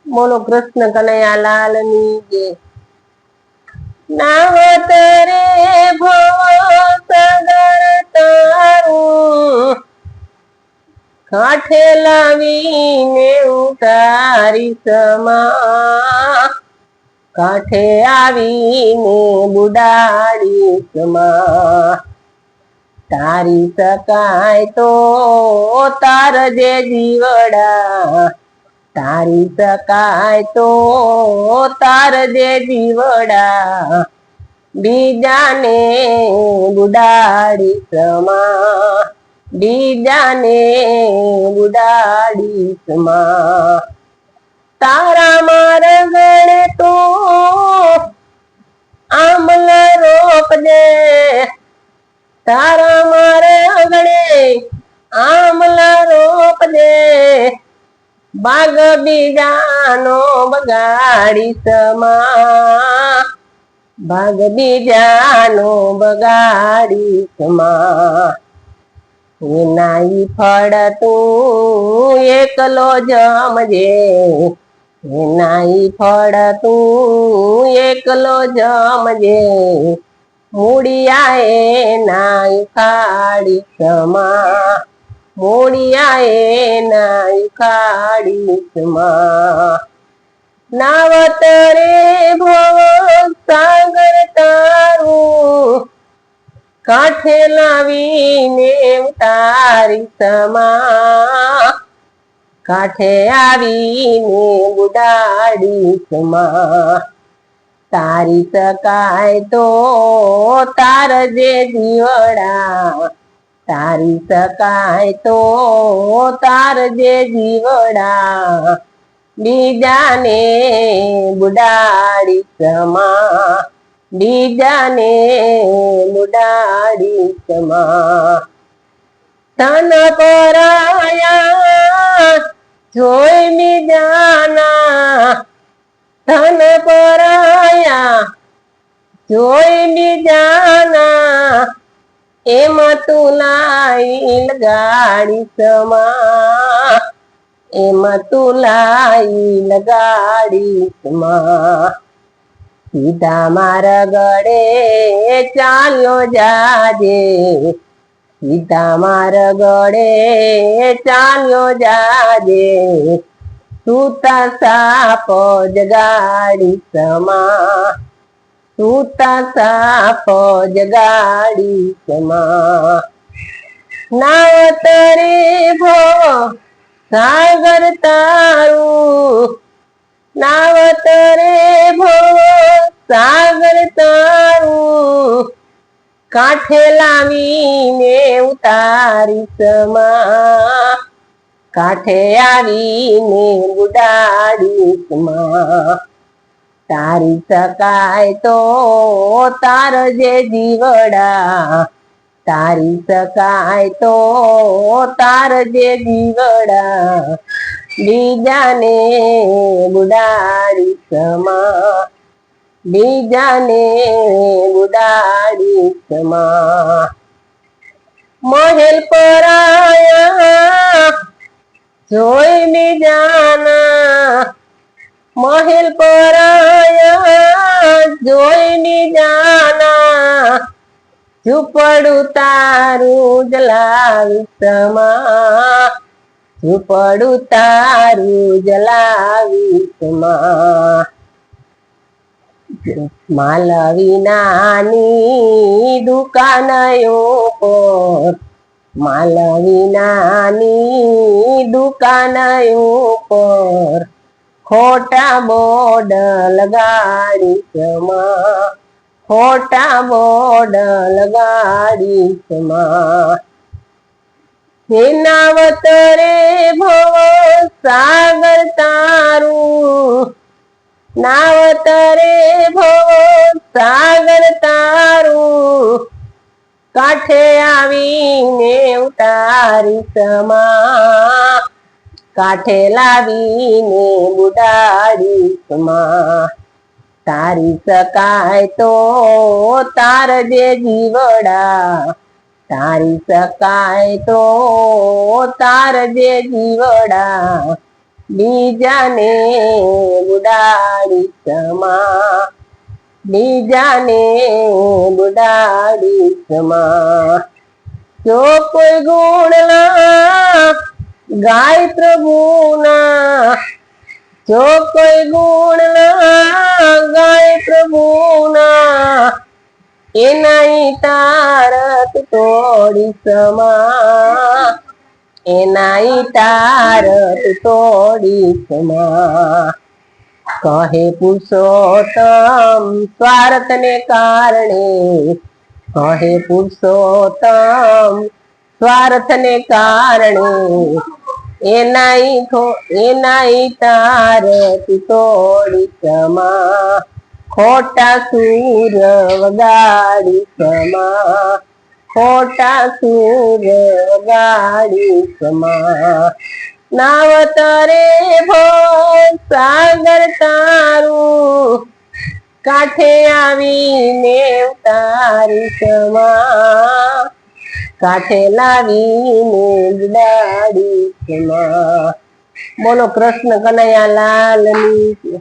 બોલો કૃષ્ણ કનૈયા લાલ ની જય। નાવત રે ભવ સાગર તારું, કાંઠે લાવીને ઉતારી સમા, કાંઠે આવીને બુડાડી સમા। તારી શકાય તો તારજે જીવડા, તારી શકાય તો તારજે જીવડા, બીજાને બુડાડી સમા, બીજાને બુડાડી સમા। તારા માર ગણે તો આમલા રોપજે, તારા મારે આંગણે આમલા રોપજે, બાગ બીજાનો બગાડી સમા, બાગ બીજાનો બગાડી સમા। એનાઈ ફળ તું એકલો જમજે, એનાઈ ફળ તું એકલો જમજે, મૂળિયા એના ઉખાડી સમા, મૂળિયા એના ઉખાડી સમા। નાવત રે ભવ સાગર તારું, કાંઠે લાવીને ઉતારી સમા, કાંઠે આવીને બુડાડી સમા। તારી શકાય તો તારજે જીવડા, તારી શકાય તો તારજે જીવડા, બીજાને બુડાડી સમા, બીજાને બુડાડી સમા। તન પરાયા જોઈ બીજાના, તન પરાયા જોઈ બીજાના, એમાં તું લાઈ લગાડી સમા, એમાં તું લાઈ લગાડી સમા। સીધા મારા ગળે ચાલ્યો જાજે, સીધા મારા ગળે ચાલ્યો જાજે, સૂતા સાપ જગાડી સમા, સૂતા સાપ જગાડી સમા। નાવત રે ભવ સાગર તારું, નાવત રે ભવ સાગર તારું, કાંઠે લાવીને ઉતારી સમા, કાંઠે આવીને બુડાડી સમા। તારી શકાય તો તારજે જીવડા, તારી શકાય તો તારજે જીવડા, બીજાને બુડાડી સમા, બીજાને બુડાડી સમા। મહેલ પરાયા જોઈ બીજાના, મહેલ પરાયા જોઈ બીજાના, ઝૂંપડું તારું જલાવી સમા, ઝૂંપડું તારું જલાવી સમા। માલવી નાની દુકાન ઉપર, માલવી નાની દુકાન ઉપર, ખોટા બોર્ડ લગાડી સમા, ખોટા બોર્ડ લગાડી સમા। નાવત રે ભવ સાગર તારું, નાવત રે ભવ સાગર તારું, કાંઠે આવીને ઉતારી સમા, કાંઠે લાવીને બુડાડી સમા। તારી શકાય તો તારજે જીવડા, તારી શકાય તો તારજે જીવડા, બીજાને બુડાડી સમા, બીજાને બુડાડી સમા. જો કોઈ ગુણના ગાય પ્રભુના, જો કોઈ ગુણના ગાય પ્રભુના, એનાઈ તારત તોડી સમા, એનાઈ તારત તોડી સમા. કહે પુરુષોત્તમ સ્વાર્થને કારણે, કહે પુરુષોત્તમ સ્વાર્થને કારણે, એનાઈ તારત તોડી સમા. ખોટા સૂર વગાડી સમા, ખોટા સૂર વગાડી સમા. નાવ તરે ભવ સાગર તારું, કાંઠે આવીને તારી સમા, કાંઠે લાવીને બુડાડી સમા. બોલો કૃષ્ણ કનૈયા લાલની.